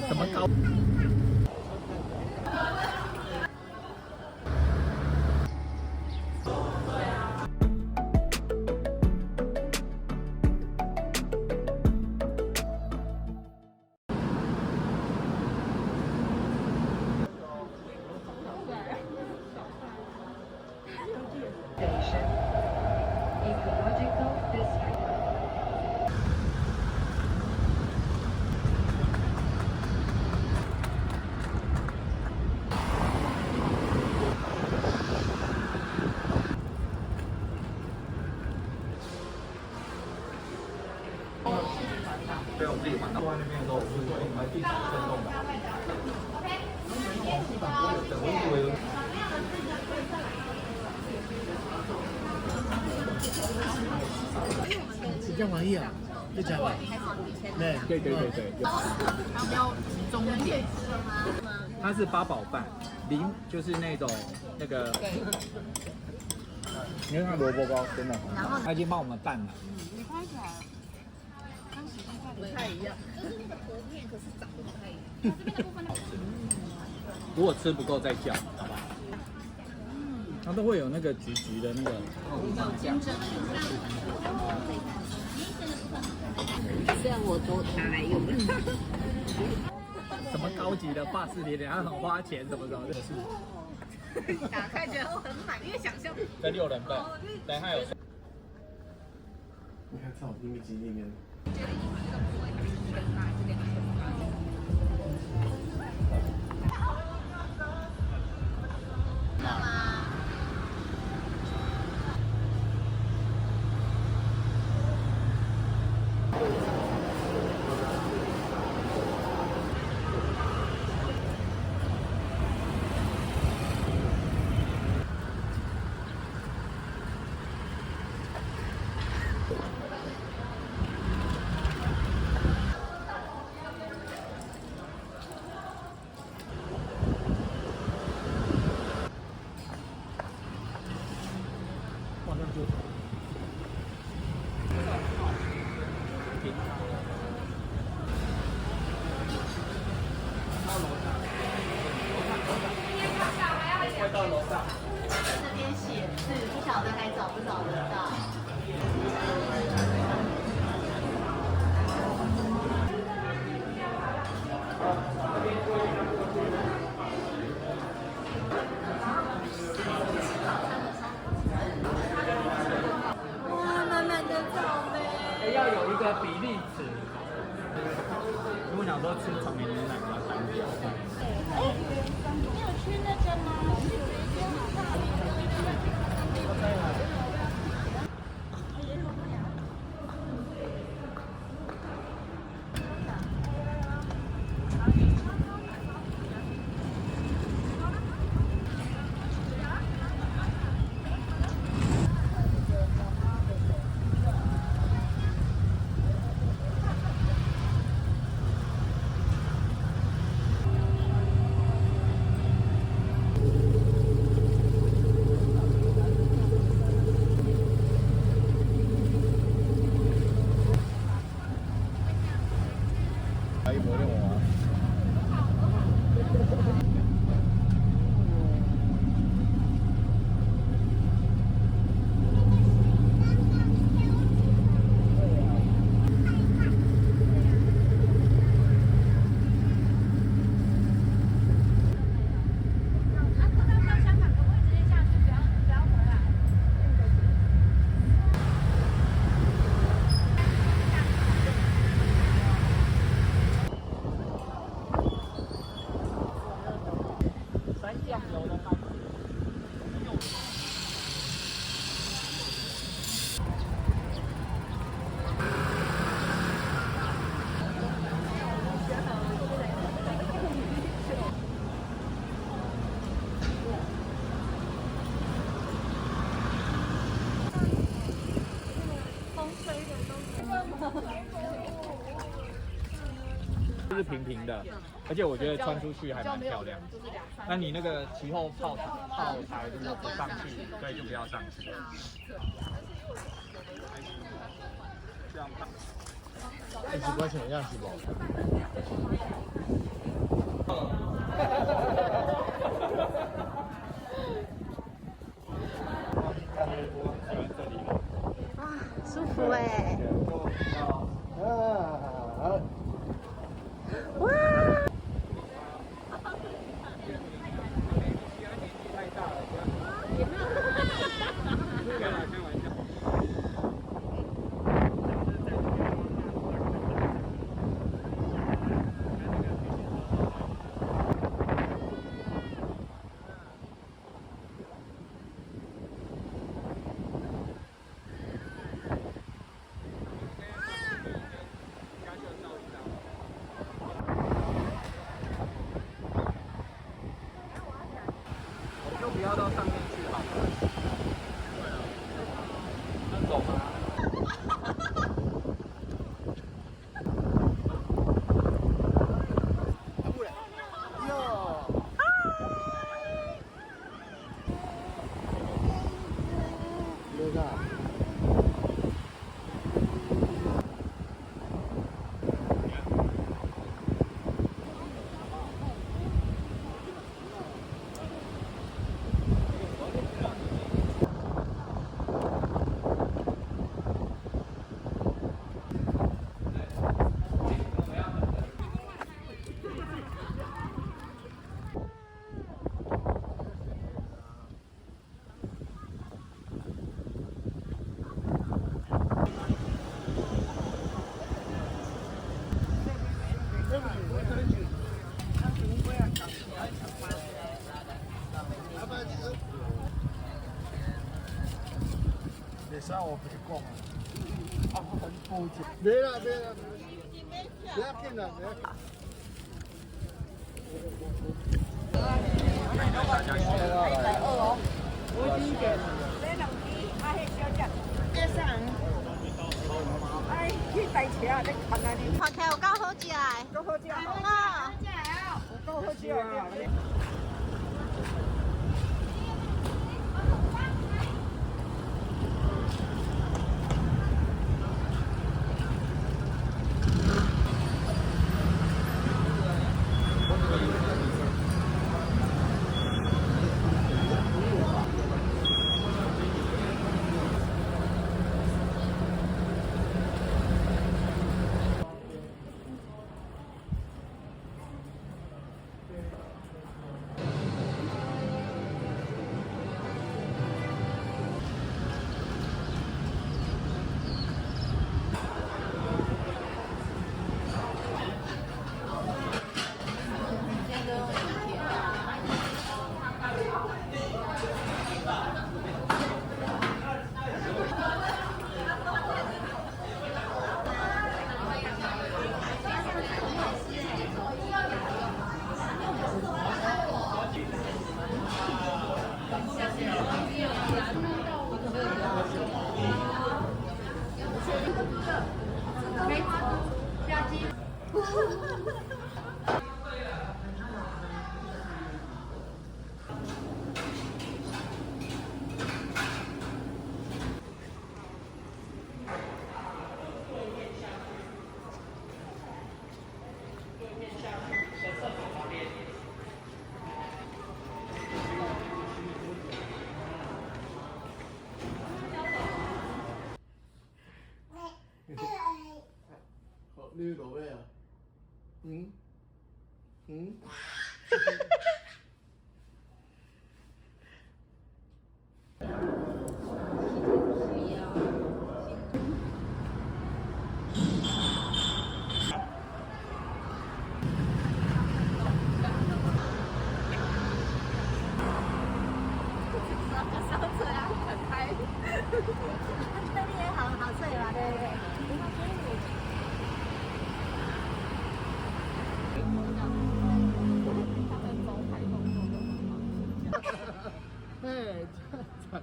什么高？Ecological District. 对，我自己环岛。坐在那边的时候，我就说，我们地产震动的。我以为。是这样玩意啊？就这样吧。对。要集中一点。它是八宝饭，零就是那种那个。你看看萝卜糕，真的，他已经帮我们拌了。你拍起来，跟实际看不太一样，就是那个图片，可是长得不太一样。它这边的部分如果吃不够再叫，好吧？它都会有那个橘橘的那个。金针。这样我都拿来用。什么高级的法式甜点，还很花钱，什么的。打开觉得很满，因为想象。这6人份，等下有。你看，在我秘密基地里面。快到楼上。这边写字，不晓得还找不找得到。哇，满满的草莓。要有一个比例尺。如果想说吃草莓牛奶比较方便。你有吃那个吗？一模一样啊。酱油的番茄。就是平平的，而且我觉得穿出去还蛮漂亮。那你那个其后泡台如果不上去，对，就不要上去。这样，20块钱的样子不？就不要到上面去好了。能走吗？上我不去逛啊，很不解。没了，不要紧了，不要紧。大家我已经点这两支，迄小只，这啥？去台车啊，你看啊你。看起来有够好食的。够好食啊！有够好食啊！你落尾啊？好脆吧？对对对。哎，这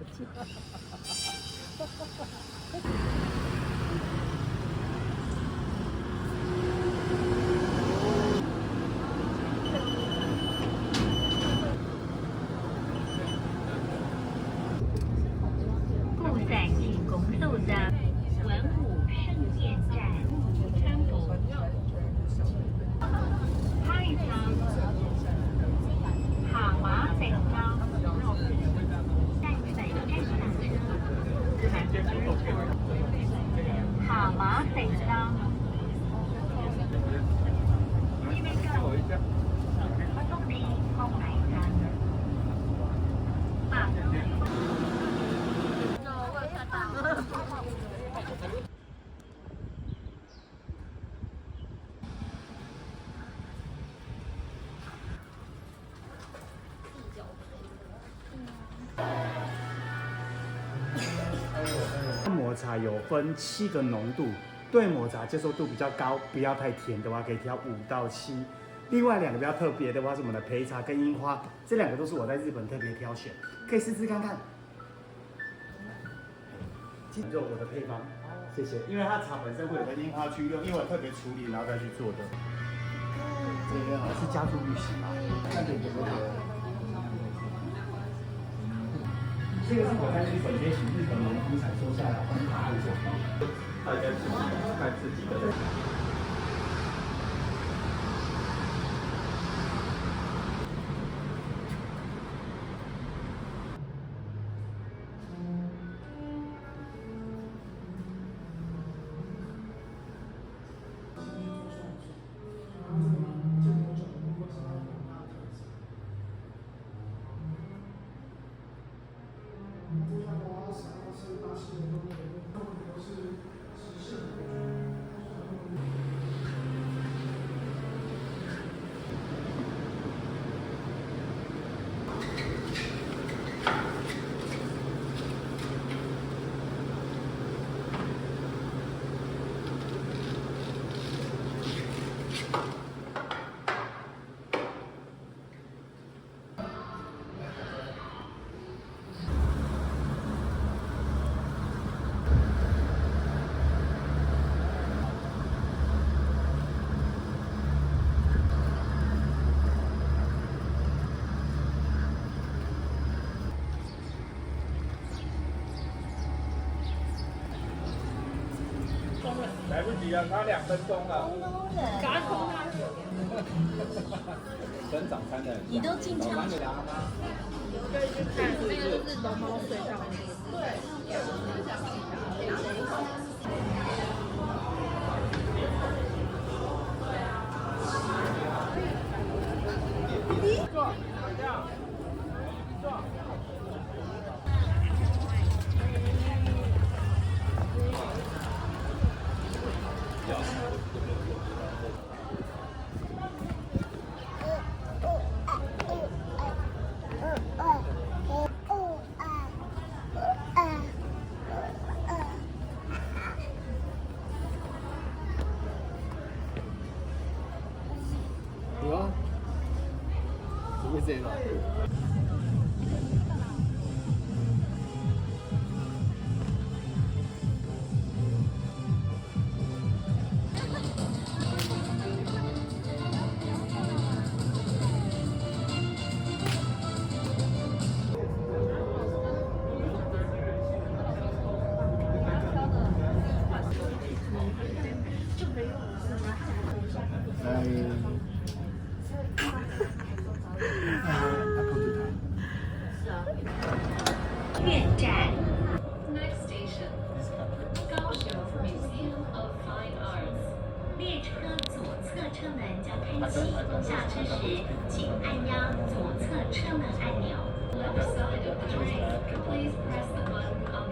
故在景公路的文武圣殿站参佛，太仓蛤蟆北高，在本站下车。蛤蟆北高。茶有分7个浓度，对抹茶接受度比较高，不要太甜的话，可以调5到7。另外2个比较特别的话是我们的焙茶跟樱花，这2个都是我在日本特别挑选，可以试试看看。就我的配方，谢谢。因为它茶本身会有个樱花去用，因为我特别处理然后再去做的。这个是加速玉玺嘛？看对不对？这个是我在日本接触日本农夫采收下来的茶叶作品，大家自己看自己的。来不及了，差2分钟了。赶快冲他！跟早餐的，你都进枪给他吗？那个就是龙猫隧道那个。有啊，怎么会这样？越站 Next station 高雄 Museum of Fine Arts 列车左侧车门将开启，下车时请按压左侧车门按钮。Left side of the train, please press the button on